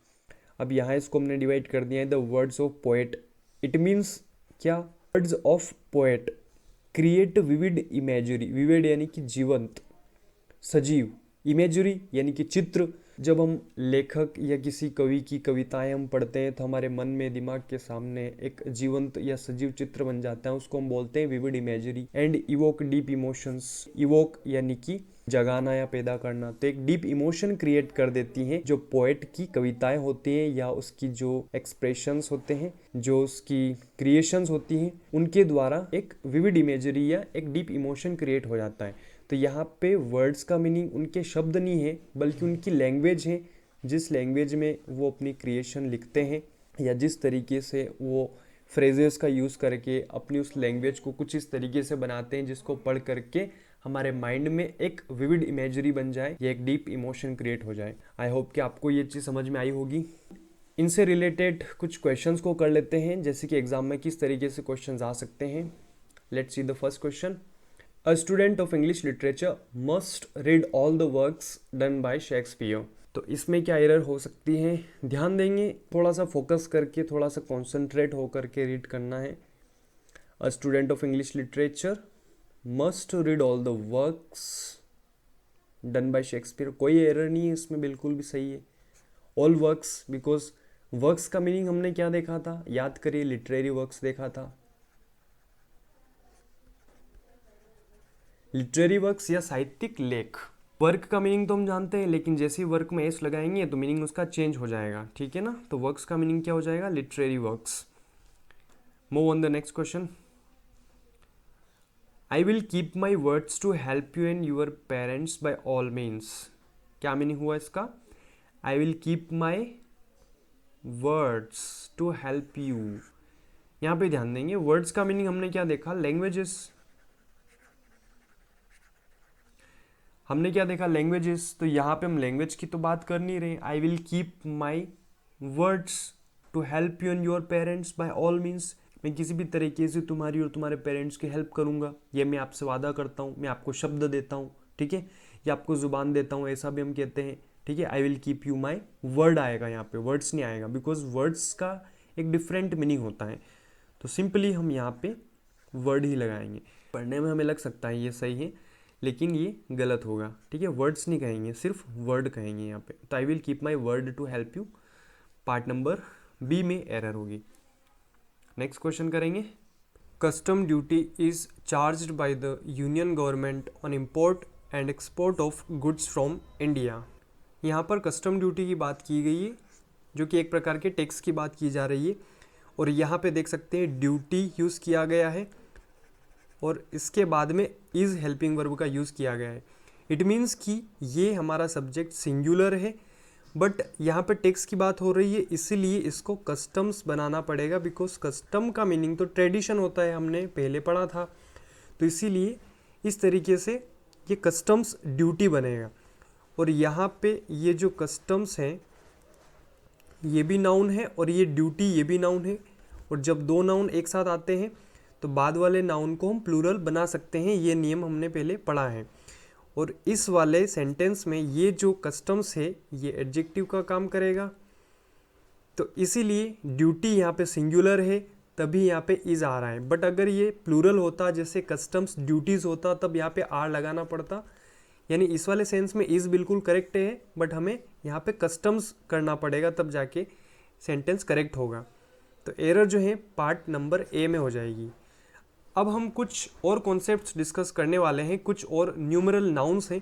अब यहाँ इसको हमने डिवाइड कर दिया है, the words of poet. It means क्या? Words of poet create vivid imagery, vivid यानी कि जीवंत, सजीव, इमेजरी यानी कि चित्र। जब हम लेखक या किसी कवि की कविताएं हम पढ़ते हैं, तो हमारे मन में, दिमाग के सामने एक जीवंत या सजीव चित्र बन जाता है, उसको हम बोलते हैं vivid imagery. And evoke deep emotions, evoke यानी कि जगाना या पैदा करना, तो एक डीप इमोशन क्रिएट कर देती हैं जो पोएट की कविताएं होती हैं, या उसकी जो एक्सप्रेशंस होते हैं, जो उसकी क्रिएशंस होती हैं, उनके द्वारा एक विविड इमेजरी या एक डीप इमोशन क्रिएट हो जाता है। तो यहाँ पे वर्ड्स का मीनिंग उनके शब्द नहीं है, बल्कि उनकी लैंग्वेज है, जिस लैंग्वेज में वो अपनी क्रिएशन लिखते हैं, या जिस तरीके से वो फ्रेजेस का यूज़ करके अपनी उस लैंग्वेज को कुछ इस तरीके से बनाते हैं जिसको पढ़ करके हमारे माइंड में एक विविड इमेजरी बन जाए या एक डीप इमोशन क्रिएट हो जाए। आई होप कि आपको ये चीज़ समझ में आई होगी। इनसे रिलेटेड कुछ क्वेश्चंस को कर लेते हैं, जैसे कि एग्जाम में किस तरीके से क्वेश्चंस आ सकते हैं। Let's see the first question. A student of English literature must read all the works done by Shakespeare। तो इसमें क्या एरर हो सकती है, ध्यान देंगे, थोड़ा सा फोकस करके, थोड़ा सा कॉन्सेंट्रेट होकर के रीड करना है। A student of English literature must read all the works done by Shakespeare, कोई एरर नहीं है इसमें, बिल्कुल भी सही है। All works, बिकॉज वर्क्स का मीनिंग हमने क्या देखा था, याद करिए, लिटरेरी वर्क्स देखा था। लिटरेरी वर्क्स या साहित्यिक लेख। वर्क का मीनिंग तो हम जानते हैं, लेकिन जैसे ही वर्क में एस लगाएंगे तो मीनिंग उसका चेंज हो जाएगा, ठीक है ना। तो वर्क्स का मीनिंग क्या हो जाएगा, literary works. Move on the next question. I will keep my words to help you and your parents by all means. क्या मीनिंग हुआ इसका? I will keep my words to help you. यहाँ पे ध्यान देंगे, वर्ड्स का मीनिंग हमने क्या देखा, लैंग्वेजेस। हमने क्या देखा, लैंग्वेजेस। तो यहाँ पे हम लैंग्वेज की तो बात कर नहीं रहे। I will keep my words to help you and your parents by all means, मैं किसी भी तरीके से तुम्हारी और तुम्हारे पेरेंट्स की हेल्प करूंगा, ये मैं आपसे वादा करता हूँ, मैं आपको शब्द देता हूँ, ठीक है, या आपको जुबान देता हूँ, ऐसा भी हम कहते हैं, ठीक है। आई will keep you my word आएगा यहाँ पे, वर्ड्स नहीं आएगा, बिकॉज वर्ड्स का एक डिफरेंट मीनिंग होता है। तो सिंपली हम यहाँ पे वर्ड ही लगाएंगे। पढ़ने में हमें लग सकता है ये सही है, लेकिन ये गलत होगा, ठीक है। वर्ड्स नहीं कहेंगे, सिर्फ वर्ड कहेंगे यहाँ पे। तो I will keep my word to help you, part number B में एरर होगी। नेक्स्ट क्वेश्चन करेंगे। Custom duty is charged by the union government on import and export of goods from India. यहाँ पर कस्टम ड्यूटी की बात की गई है, जो कि एक प्रकार के टैक्स की बात की जा रही है। और यहाँ पे देख सकते हैं ड्यूटी यूज़ किया गया है और इसके बाद में इज़ हेल्पिंग वर्ब का यूज़ किया गया है। इट मीन्स कि ये हमारा सब्जेक्ट सिंगुलर है, बट यहाँ पे टैक्स की बात हो रही है, इसीलिए इसको कस्टम्स बनाना पड़ेगा, बिकॉज कस्टम का मीनिंग तो ट्रेडिशन होता है, हमने पहले पढ़ा था। तो इसीलिए इस तरीके से ये कस्टम्स ड्यूटी बनेगा। और यहाँ पे ये जो कस्टम्स हैं ये भी नाउन है और ये ड्यूटी ये भी नाउन है। और जब दो नाउन एक साथ आते हैं तो बाद वाले नाउन को हम प्लूरल बना सकते हैं, ये नियम हमने पहले पढ़ा है। और इस वाले सेंटेंस में ये जो कस्टम्स है ये एडजेक्टिव का काम करेगा, तो इसीलिए ड्यूटी यहाँ पे सिंगुलर है, तभी यहाँ पे इज आ रहा है। बट अगर ये प्लूरल होता, जैसे कस्टम्स ड्यूटीज़ होता, तब यहाँ पे आर लगाना पड़ता। यानी इस वाले सेंस में इज़ बिल्कुल करेक्ट है, बट हमें यहाँ पे कस्टम्स करना पड़ेगा, तब जाके सेंटेंस करेक्ट होगा। तो एरर जो है पार्ट नंबर ए में हो जाएगी। अब हम कुछ और कॉन्सेप्ट्स डिस्कस करने वाले हैं, कुछ और न्यूमरल नाउन्स हैं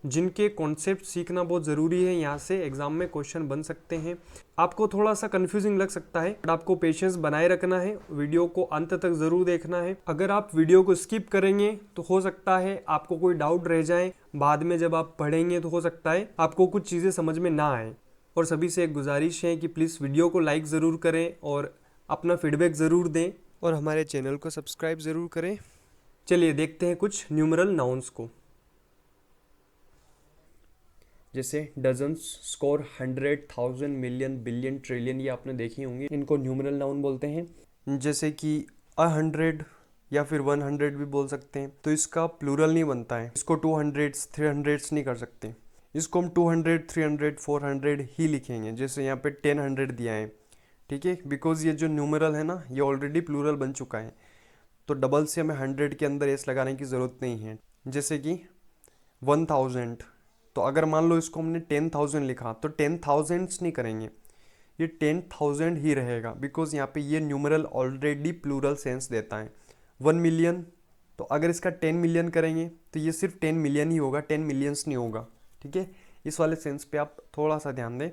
जिनके कॉन्सेप्ट सीखना बहुत ज़रूरी है, यहाँ से एग्जाम में क्वेश्चन बन सकते हैं। आपको थोड़ा सा कंफ्यूजिंग लग सकता है, बट आपको पेशेंस बनाए रखना है, वीडियो को अंत तक ज़रूर देखना है। अगर आप वीडियो को स्किप करेंगे तो हो सकता है आपको कोई डाउट रह जाए, बाद में जब आप पढ़ेंगे तो हो सकता है आपको कुछ चीज़ें समझ में ना आए। और सभी से एक गुजारिश है कि प्लीज़ वीडियो को लाइक ज़रूर करें और अपना फीडबैक ज़रूर दें और हमारे चैनल को सब्सक्राइब ज़रूर करें। चलिए देखते हैं कुछ न्यूमरल नाउन्स को। जैसे dozens, score, 100, 1000, million, billion, trillion, ये आपने देखी होंगी, इनको न्यूमरल नाउन बोलते हैं। जैसे कि 100 या फिर 100 भी बोल सकते हैं। तो इसका प्लूरल नहीं बनता है, इसको 200, 300 नहीं कर सकते, इसको हम 200, 300, 400 ही लिखेंगे। जैसे यहाँ पे 1000 दिया है, ठीक है, बिकॉज ये जो न्यूमरल है ना, ये ऑलरेडी प्लूरल बन चुका है, तो डबल से हमें 100 के अंदर एस लगाने की ज़रूरत नहीं है। जैसे कि 1000, तो अगर मान लो इसको हमने 10,000 लिखा, तो 10,000 नहीं करेंगे, ये 10,000 ही रहेगा, बिकॉज यहाँ पे ये न्यूमरल ऑलरेडी प्लूरल सेंस देता है। 1 मिलियन, तो अगर इसका 10 मिलियन करेंगे तो ये सिर्फ 10 मिलियन ही होगा, 10 मिलियंस नहीं होगा, ठीक है। इस वाले सेंस पे आप थोड़ा सा ध्यान दें।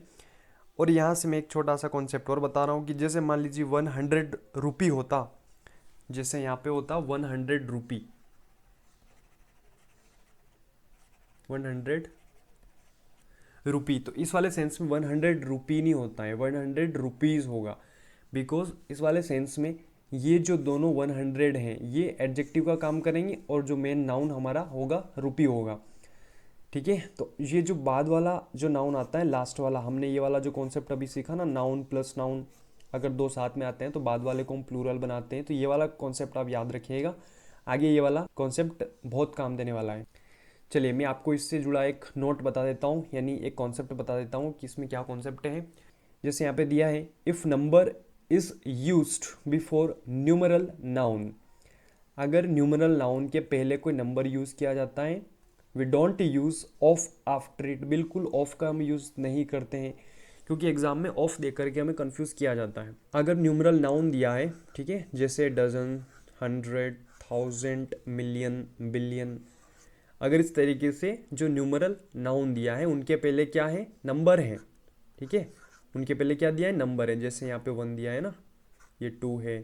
और यहाँ से मैं एक छोटा सा कॉन्सेप्ट और बता रहा हूँ कि जैसे मान लीजिए 100 रुपी होता, जैसे यहाँ पे होता 100 रुपी, 100 रुपी, तो इस वाले सेंस में 100 रुपी नहीं होता है, 100 रुपीज़ होगा, बिकॉज इस वाले सेंस में ये जो दोनों 100 हैं ये एडजेक्टिव का काम करेंगे और जो मेन नाउन हमारा होगा रुपी होगा, ठीक है। तो ये जो बाद वाला जो नाउन आता है, लास्ट वाला, हमने ये वाला जो कॉन्सेप्ट अभी सीखा ना, नाउन प्लस नाउन अगर दो साथ में आते हैं तो बाद वाले को हम प्लूरल बनाते हैं, तो ये वाला कॉन्सेप्ट आप याद रखिएगा, आगे ये वाला कॉन्सेप्ट बहुत काम देने वाला है। चलिए मैं आपको इससे जुड़ा एक नोट बता देता हूँ, यानी एक कॉन्सेप्ट बता देता हूँ कि इसमें क्या कॉन्सेप्ट है। जैसे यहाँ पे दिया है, if number is used before numeral noun, अगर न्यूमरल नाउन के पहले कोई नंबर यूज़ किया जाता है, we don't use of after it, बिल्कुल ऑफ का हम यूज़ नहीं करते हैं, क्योंकि एग्जाम में ऑफ दे करके हमें कंफ्यूज किया जाता है। अगर न्यूमरल नाउन दिया है, ठीक है, जैसे डजन, 100, 1000, मिलियन, बिलियन, अगर इस तरीके से जो न्यूमरल नाउन दिया है उनके पहले क्या है, नंबर है, ठीक है, उनके पहले क्या दिया है, नंबर है। जैसे यहाँ पे 1 दिया है ना, ये 2 है,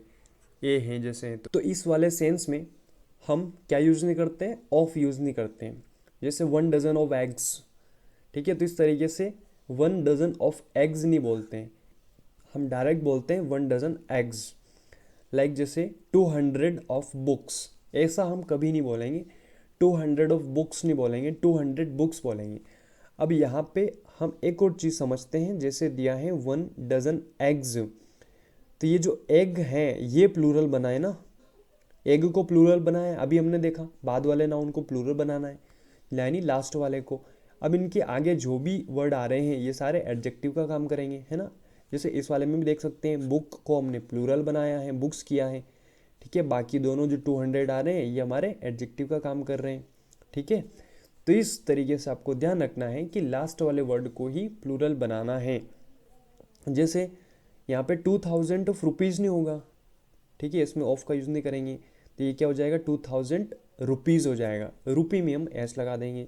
ए है, जैसे तो इस वाले सेंस में हम क्या यूज़ नहीं करते हैं, ऑफ यूज़ नहीं करते हैं। जैसे 1 डजन ऑफ एग्स, ठीक है, तो इस तरीके से 1 डजन ऑफ एग्स नहीं बोलते हैं, हम डायरेक्ट बोलते हैं 1 डजन एग्स। लाइक जैसे 200 ऑफ बुक्स, ऐसा हम कभी नहीं बोलेंगे। 200 ऑफ बुक्स नहीं बोलेंगे, 200 बुक्स बोलेंगे। अब यहाँ पे हम एक और चीज़ समझते हैं, जैसे दिया है 1 डजन एग्स, तो ये जो एग है ये प्लूरल बनाए ना, एग को प्लूरल बनाए, अभी हमने देखा बाद वाले नाउन को प्लूरल बनाना है, यानी लास्ट वाले को। अब इनके आगे जो भी वर्ड आ रहे हैं ये सारे एडजेक्टिव का काम करेंगे, है ना। जैसे इस वाले में भी देख सकते हैं, बुक को हमने प्लूरल बनाया है, बुक्स किया है, ठीक है। बाकी दोनों जो 200 आ रहे हैं ये हमारे एडजेक्टिव का काम कर रहे हैं, ठीक है। तो इस तरीके से आपको ध्यान रखना है कि लास्ट वाले वर्ड को ही प्लूरल बनाना है। जैसे यहाँ पे 2000 ऑफ रुपीज़ नहीं होगा, ठीक है, इसमें ऑफ का यूज़ नहीं करेंगे, तो ये क्या हो जाएगा 2000 रुपीज़ हो जाएगा, रुपी में हम एस लगा देंगे।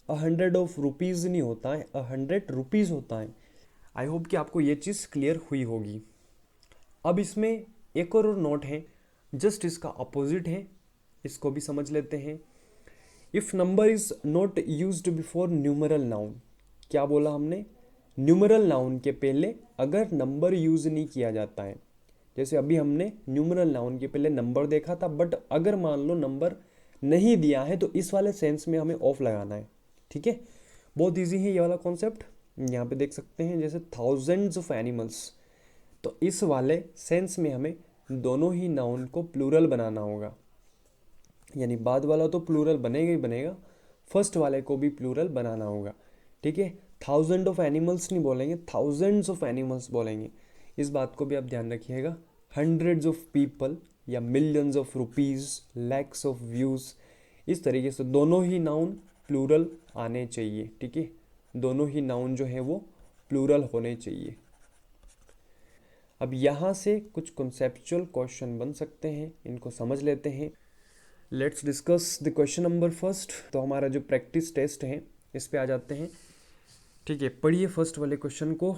100 ऑफ रुपीज़ नहीं होता है, 100 रुपीज़ होता है। आई होप कि आपको ये चीज़ क्लियर हुई होगी। अब इसमें एक और नोट है, जस्ट इसका अपोजिट है, इसको भी समझ लेते हैं। If number is not used before numeral noun, क्या बोला हमने, न्यूमरल नाउन के पहले अगर नंबर यूज़ नहीं किया जाता है, जैसे अभी हमने न्यूमरल नाउन के पहले नंबर देखा था, बट अगर मान लो नंबर नहीं दिया है तो इस वाले सेंस में हमें ऑफ लगाना है, ठीक है। बहुत इजी है ये वाला कॉन्सेप्ट, यहाँ पे देख सकते हैं जैसे थाउजेंड्स ऑफ एनिमल्स, तो इस वाले सेंस में हमें दोनों ही नाउन को प्लूरल बनाना होगा, यानी बाद वाला तो प्लूरल बनेगा ही बनेगा, फर्स्ट वाले को भी प्लूरल बनाना होगा, ठीक है। 1000 ऑफ एनिमल्स नहीं बोलेंगे, थाउजेंड्स ऑफ एनिमल्स बोलेंगे, इस बात को भी आप ध्यान रखिएगा। हंड्रेड्स ऑफ पीपल या millions of rupees, lakhs of views, इस तरीके से दोनों ही नाउन प्लूरल आने चाहिए, ठीक है। दोनों ही नाउन जो है वो प्लूरल होने चाहिए। अब यहाँ से कुछ कॉन्सेप्चुअल क्वेश्चन बन सकते हैं, इनको समझ लेते हैं। Let's discuss the question number first. तो हमारा जो प्रैक्टिस टेस्ट है इस पे आ जाते हैं, ठीक है। पढ़िए फर्स्ट वाले क्वेश्चन को,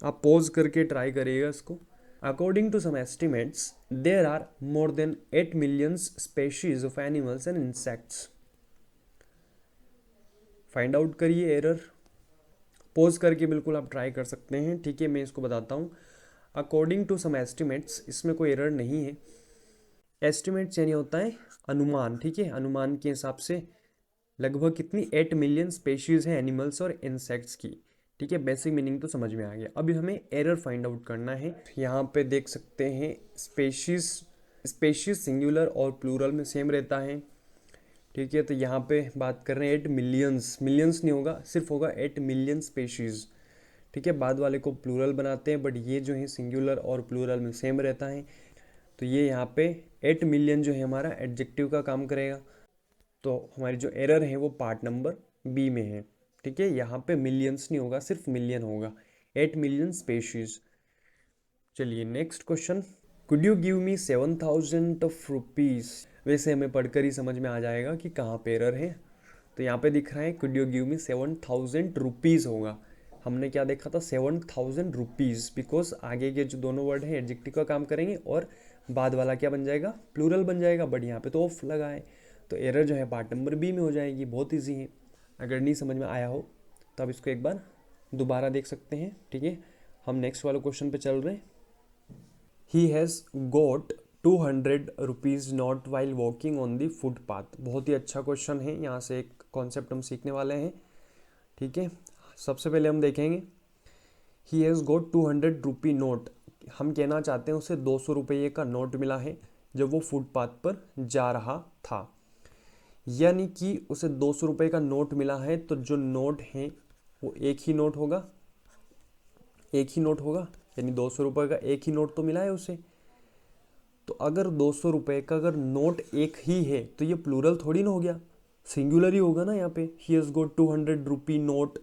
आप पॉज करके ट्राई करिएगा इसको। According to some estimates there are more than 8 millions species of animals and insects. Find out करिए एरर, पॉज करके बिल्कुल आप ट्राई कर सकते हैं, ठीक है। मैं इसको बताता हूँ। अकॉर्डिंग टू सम एस्टिमेट्स, इसमें कोई एरर नहीं है। एस्टिमेट्स यानी होता है अनुमान, ठीक है। अनुमान के हिसाब से लगभग कितनी 8 मिलियन स्पेशीज़ हैं एनिमल्स और इंसेक्ट्स की, ठीक है। बेसिक मीनिंग तो समझ में आ गया। अभी हमें एरर फाइंड आउट करना है। यहाँ पे देख सकते हैं स्पेशीज़, स्पेशीज़ सिंगुलर और प्लूरल में सेम रहता है, ठीक है। तो यहाँ पे बात कर रहे हैं 8 मिलियंस, मिलियंस नहीं होगा, सिर्फ होगा 8 मिलियन स्पेशीज़, ठीक है। बाद वाले को प्लूरल बनाते हैं, बट ये जो है सिंगुलर और प्लूरल में सेम रहता है। तो ये यहाँ पे 8 मिलियन जो है हमारा एडजेक्टिव का काम करेगा। तो हमारी जो एरर है वो पार्ट नंबर बी में है, ठीक है। यहाँ पे मिलियंस नहीं होगा, सिर्फ मिलियन होगा, 8 मिलियन स्पेशीज। चलिए next question. Could you give me 7000 of rupees. वैसे हमें पढ़कर ही समझ में आ जाएगा कि कहाँ पे एरर है। तो यहाँ पे दिख रहा है could you give me 7000 rupees होगा। हमने क्या देखा था 7000 रुपीज़, बिकॉज आगे के जो दोनों वर्ड हैं एडजेक्टिव का काम करेंगे और बाद वाला क्या बन जाएगा, प्लूरल बन जाएगा, बट यहाँ पे तो ऑफ लगा है। तो एरर जो है पार्ट नंबर बी में हो जाएगी। बहुत इजी है, अगर नहीं समझ में आया हो तो आप इसको एक बार दोबारा देख सकते हैं, ठीक है। हम नेक्स्ट वाले क्वेश्चन पे चल रहे हैं। He has got 200 rupees note while walking on the footpath. बहुत ही अच्छा क्वेश्चन है, यहाँ से एक कॉन्सेप्ट हम सीखने वाले हैं, ठीक है। सबसे पहले हम देखेंगे ही हैज़ गोट 200 रुपी नोट। हम कहना चाहते हैं उसे 200 रुपये का नोट मिला है जब वो फुटपाथ पर जा रहा था, यानी कि उसे 200 रुपये का नोट मिला है। तो जो नोट है वो एक ही नोट होगा, एक ही नोट होगा, यानी 200 रुपये का एक ही नोट तो मिला है उसे। तो अगर 200 रुपये का अगर नोट एक ही है तो ये प्लूरल थोड़ी ना हो गया, सिंगुलर ही होगा ना। यहाँ पे ही हैज़ गोट 200 रुपी नोट,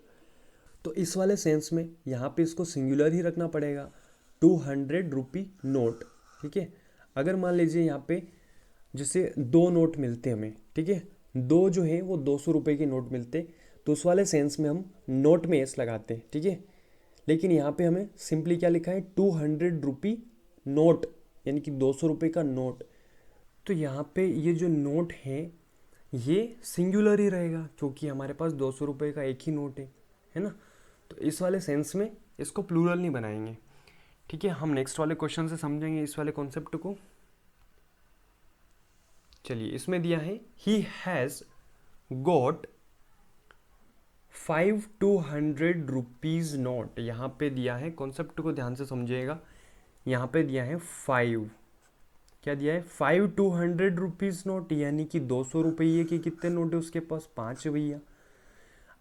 तो इस वाले सेंस में यहाँ पे इसको सिंगुलर ही रखना पड़ेगा, 200 रुपी नोट, ठीक है। अगर मान लीजिए यहाँ पे जैसे 2 नोट मिलते हमें, ठीक है, 2 जो है वो 200 रुपये के नोट मिलते, तो उस वाले सेंस में हम नोट में एस लगाते हैं, ठीक है। लेकिन यहाँ पे हमें सिंपली क्या लिखा है 200 रुपी नोट, यानी कि 200 रुपये का नोट। तो यहाँ पे ये जो नोट है ये सिंगुलर ही रहेगा, क्योंकि हमारे पास 200 रुपये का एक ही नोट है ना। तो इस वाले सेंस में इसको प्लूरल नहीं बनाएंगे। ठीक है, हम नेक्स्ट वाले क्वेश्चन से समझेंगे इस वाले कॉन्सेप्ट को। चलिए, इसमें दिया है he has got 5 200 rupees note. यहाँ पे दिया है, कॉन्सेप्ट को ध्यान से समझिएगा, यहाँ पे दिया है 5, क्या दिया है 5 200 रुपीज़ नोट, यानी कि 200 रुपये के कितने नोट है उसके पास, 5 भैया।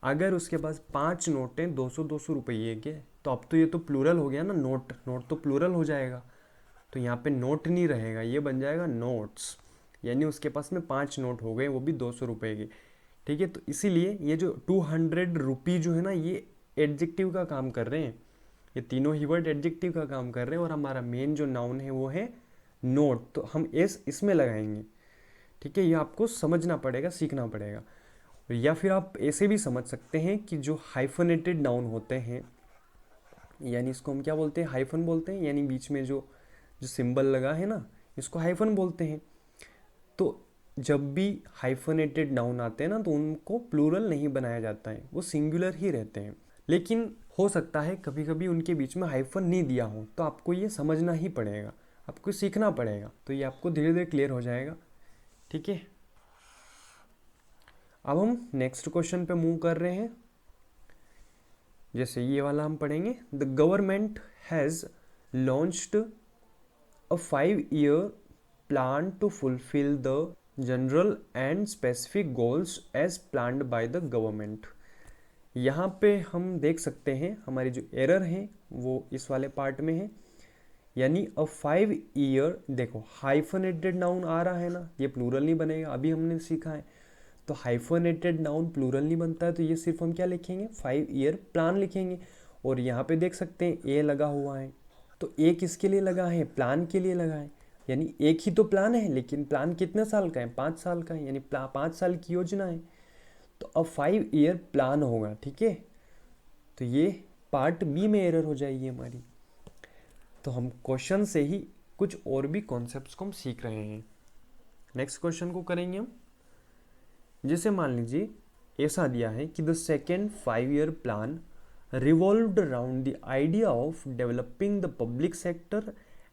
अगर उसके पास 5 नोट हैं 200 200 रुपये के, तो अब तो ये तो प्लूरल हो गया ना, नोट नोट तो प्लूरल हो जाएगा। तो यहाँ पे नोट नहीं रहेगा, ये बन जाएगा नोट्स, यानी उसके पास में 5 नोट हो गए, वो भी 200 रुपये के। ठीक है, तो इसीलिए ये जो 200 रुपी जो है ना, ये एडजेक्टिव का काम कर रहे हैं, ये तीनों ही वर्ड एडजेक्टिव का काम कर रहे हैं, और हमारा मेन जो नाउन है वो है नोट, तो हम एस इसमें लगाएंगे। ठीक है, ये आपको समझना पड़ेगा, सीखना पड़ेगा। या फिर आप ऐसे भी समझ सकते हैं कि जो हाइफनेटेड नाउन होते हैं, यानी इसको हम क्या बोलते हैं, हाइफन बोलते हैं, यानी बीच में जो जो सिंबल लगा है ना, इसको हाइफन बोलते हैं। तो जब भी हाइफनेटेड नाउन आते हैं ना, तो उनको प्लूरल नहीं बनाया जाता है, वो सिंगुलर ही रहते हैं। लेकिन हो सकता है कभी कभी उनके बीच में हाइफन नहीं दिया हो, तो आपको ये समझना ही पड़ेगा, आपको सीखना पड़ेगा, तो ये आपको धीरे धीरे क्लियर हो जाएगा। ठीक है, अब हम नेक्स्ट क्वेश्चन पे मूव कर रहे हैं। जैसे ये वाला हम पढ़ेंगे, the government has launched a 5-year plan to fulfil the general and specific goals as planned by the government. यहाँ पे हम देख सकते हैं हमारी जो एरर है वो इस वाले पार्ट में है, यानी अ 5-year, देखो हाइफनेटेड नाउन आ रहा है ना, ये प्लूरल नहीं बनेगा, अभी हमने सीखा है। तो हाइफनेटेड नाउन प्लूरल नहीं बनता है, तो ये सिर्फ हम क्या लिखेंगे, 5-year प्लान लिखेंगे। और यहाँ पे देख सकते हैं ए लगा हुआ है, तो ए किसके लिए लगा है, प्लान के लिए लगा है, यानी एक ही तो प्लान है, लेकिन प्लान कितने साल का है, 5 साल का है, यानी 5 साल की योजना है, तो अब 5-year प्लान होगा। ठीक है, तो ये पार्ट बी में एरर हो जाएगी हमारी। तो हम क्वेश्चन से ही कुछ और भी कॉन्सेप्ट्स को हम सीख रहे हैं। नेक्स्ट क्वेश्चन को करेंगे हम। जैसे मान लीजिए ऐसा दिया है कि the second 5-year plan revolved around the idea of developing the public sector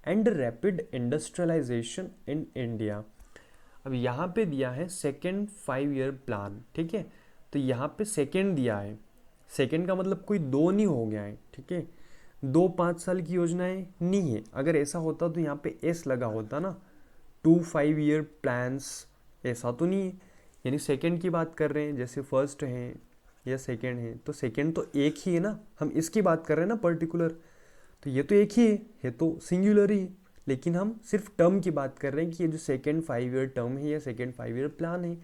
and rapid industrialization in India। अब यहाँ पे दिया है सेकेंड 5-year प्लान। ठीक है, तो यहाँ पे सेकेंड दिया है, सेकेंड का मतलब कोई दो नहीं हो गया है। ठीक है, 2 5 साल की योजनाएं नहीं है, अगर ऐसा होता तो यहाँ पे एस लगा होता ना, 2 5-year प्लान्स, ऐसा तो नहीं है, यानी सेकेंड की बात कर रहे हैं, जैसे फर्स्ट है या सेकेंड है, तो सेकेंड तो एक ही है ना, हम इसकी बात कर रहे हैं ना पर्टिकुलर, तो ये तो एक ही है, ये तो सिंगुलर ही है, लेकिन हम सिर्फ टर्म की बात कर रहे हैं कि ये जो सेकेंड 5-year टर्म है या सेकेंड 5-year प्लान है,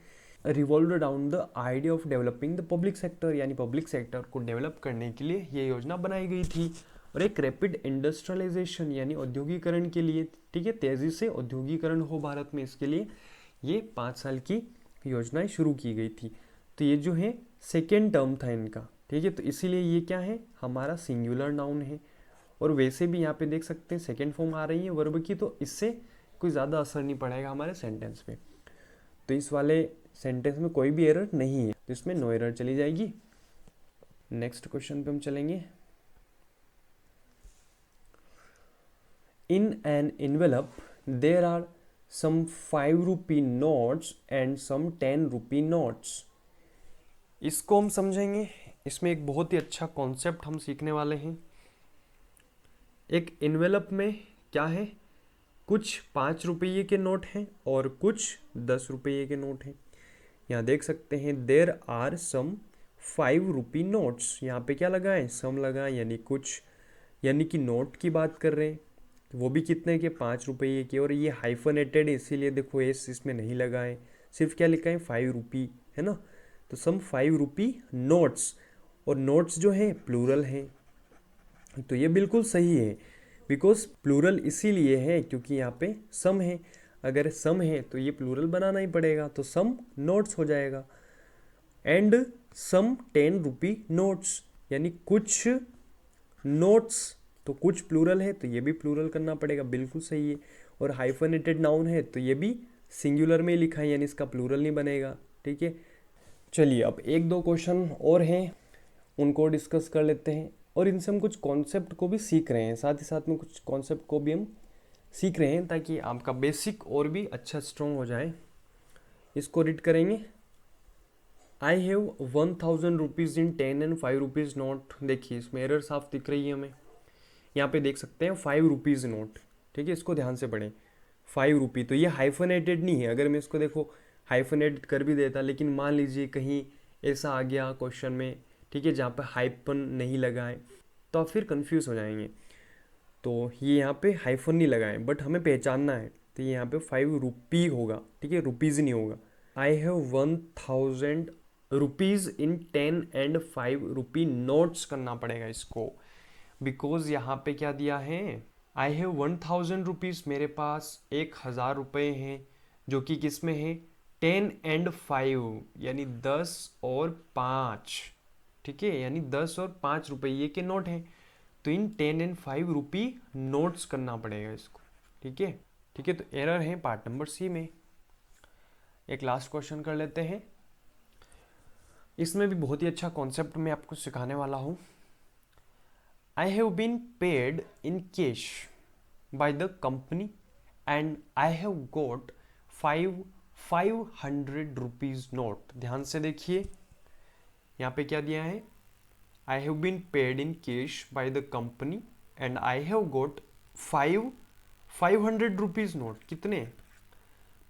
revolve around the idea of developing the public sector, यानी पब्लिक सेक्टर को डेवलप करने के लिए ये योजना बनाई गई थी, और एक रैपिड इंडस्ट्रियलाइजेशन यानी औद्योगिकरण के लिए। ठीक है, तेज़ी से औद्योगिकरण हो भारत में, इसके लिए ये 5 साल की योजनाएं शुरू की गई थी। तो ये जो है सेकेंड टर्म था इनका। ठीक है, तो इसीलिए ये क्या है, हमारा सिंगुलर नाउन है। और वैसे भी यहाँ पे देख सकते हैं सेकेंड फॉर्म आ रही है वर्ब की, तो इससे कोई ज़्यादा असर नहीं पड़ेगा हमारे सेंटेंस पे, तो इस वाले सेंटेंस में कोई भी एरर नहीं है, तो इसमें नो एरर चली जाएगी। नेक्स्ट क्वेश्चन पे हम चलेंगे। In an envelope there are some 5 rupee notes and some 10 rupee notes। इसको हम समझेंगे, इसमें एक बहुत ही अच्छा कॉन्सेप्ट हम सीखने वाले हैं। एक इन्वेलप में क्या है, कुछ 5 रुपये के नोट हैं और कुछ 10 रुपये के नोट हैं। यहाँ देख सकते हैं there are some 5 rupee notes, यहाँ पे क्या लगा है, सम लगा, यानी कुछ, यानी कि नोट की बात कर रहे हैं, वो भी कितने के, 5 रुपये के, और ये हाइफनेटेड है इसीलिए देखो एस इसमें नहीं लगा है, सिर्फ क्या लिखा है 5 रुपी, है ना। तो सम 5 रुपी नोट्स, और नोट्स जो है प्लूरल है, तो ये बिल्कुल सही है, बिकॉज प्लूरल इसीलिए है क्योंकि यहाँ पे सम है, अगर सम है तो ये प्लूरल बनाना ही पड़ेगा, तो सम नोट्स हो जाएगा। एंड सम 10 रुपी नोट्स, यानी कुछ नोट्स, तो कुछ प्लूरल है तो ये भी प्लूरल करना पड़ेगा, बिल्कुल सही है। और हाइफनेटेड नाउन है तो ये भी सिंगुलर में लिखा है, यानी इसका प्लूरल नहीं बनेगा। ठीक है, चलिए अब 1-2 क्वेश्चन और हैं, उनको डिस्कस कर लेते हैं और इनसे हम कुछ कॉन्सेप्ट को भी सीख रहे हैं, साथ ही साथ में कुछ कॉन्सेप्ट को भी हम सीख रहे हैं ताकि आपका बेसिक और भी अच्छा स्ट्रॉन्ग हो जाए। इसको रीड करेंगे। I have 1000 rupees in 10 and 5 rupees note. देखिए इसमें एरर साफ दिख रही है हमें, यहाँ पे देख सकते हैं 5 रुपीज़ नोट, ठीक है, इसको ध्यान से पढ़ें। 5 रुपी, तो ये हाइफनेटेड नहीं है। अगर मैं इसको देखो हाइफनेटेड कर भी देता, लेकिन मान लीजिए कहीं ऐसा आ गया क्वेश्चन में, ठीक है, जहाँ पे हाइफन नहीं लगाए तो आप फिर कंफ्यूज हो जाएंगे। तो ये यहाँ पे हाइफन नहीं लगाए, बट हमें पहचानना है, तो ये यहाँ पे 5 रुपी होगा, ठीक है, रुपीज़ नहीं होगा। I have 1000 rupees in 10 and 5 rupee notes करना पड़ेगा इसको, बिकॉज यहाँ पे क्या दिया है, आई हैव 1000 रुपीज़, मेरे पास 1000 रुपये हैं, जो कि किस में है, 10 एंड 5 यानी 10 और 5, ठीक है, यानी 10 और 5 रुपये के नोट हैं। तो इन 10 एंड 5 रुपी नोट्स करना पड़ेगा इसको, ठीक है, ठीक है। तो एरर है पार्ट नंबर सी में। एक लास्ट क्वेश्चन कर लेते हैं। इसमें भी बहुत ही अच्छा कॉन्सेप्ट मैं आपको सिखाने वाला हूँ। I have been paid in cash by the company and I have got 500 rupees note. ध्यान से देखिए, यहाँ पे क्या दिया है, I have been paid in cash by the company and I have got 500 rupees note. कितने,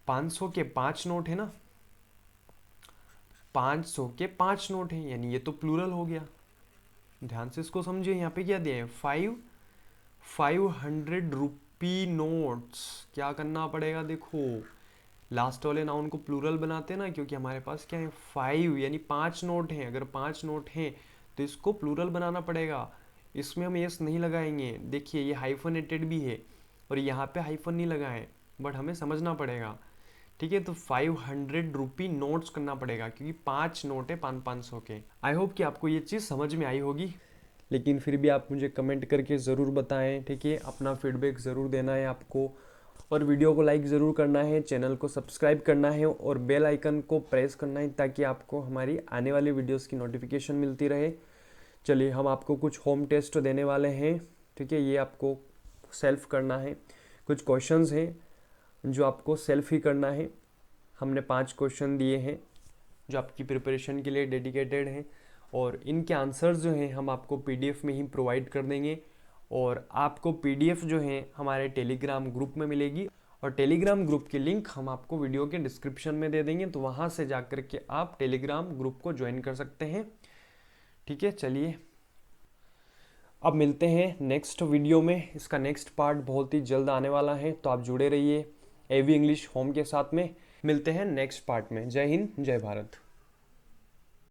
500 के 5 नोट है ना, 500 के 5 नोट हैं, यानी ये तो प्लूरल हो गया। ध्यान से इसको समझिए, यहाँ पे क्या दिया है, 500 रुपी नोट्स। क्या करना पड़ेगा, देखो लास्ट वाले नाउन को प्लूरल बनाते हैं ना, क्योंकि हमारे पास क्या है 5 यानी 5 नोट हैं। अगर 5 नोट हैं तो इसको प्लूरल बनाना पड़ेगा। इसमें हम यस नहीं लगाएंगे। देखिए ये हाइफनेटेड भी है और यहाँ पे हाइफन नहीं लगाए, बट हमें समझना पड़ेगा, ठीक है। तो 500 रुपी नोट्स करना पड़ेगा, क्योंकि 5 नोट है 500 के। आई होप कि आपको ये चीज़ समझ में आई होगी, लेकिन फिर भी आप मुझे कमेंट करके ज़रूर बताएं, ठीक है। अपना फीडबैक ज़रूर देना है आपको, और वीडियो को लाइक ज़रूर करना है, चैनल को सब्सक्राइब करना है और बेल आइकन को प्रेस करना है, ताकि आपको हमारी आने वाली वीडियोस की नोटिफिकेशन मिलती रहे। चलिए हम आपको कुछ होम टेस्ट देने वाले हैं, ठीक है। ये आपको सेल्फ करना है। कुछ क्वेश्चंस हैं जो आपको सेल्फ ही करना है। हमने 5 क्वेश्चन दिए हैं जो आपकी प्रिपरेशन के लिए डेडिकेटेड हैं, और इनके आंसर्स जो हैं हम आपको पीडीएफ में ही प्रोवाइड कर देंगे। और आपको पीडीएफ जो है हमारे टेलीग्राम ग्रुप में मिलेगी, और टेलीग्राम ग्रुप की लिंक हम आपको वीडियो के डिस्क्रिप्शन में दे देंगे, तो वहाँ से जा कर के आप टेलीग्राम ग्रुप को ज्वाइन कर सकते हैं, ठीक है। चलिए अब मिलते हैं नेक्स्ट वीडियो में। इसका नेक्स्ट पार्ट बहुत ही जल्द आने वाला है, तो आप जुड़े रहिए एवी इंग्लिश होम के साथ में। मिलते हैं नेक्स्ट पार्ट में। जय हिंद, जय भारत।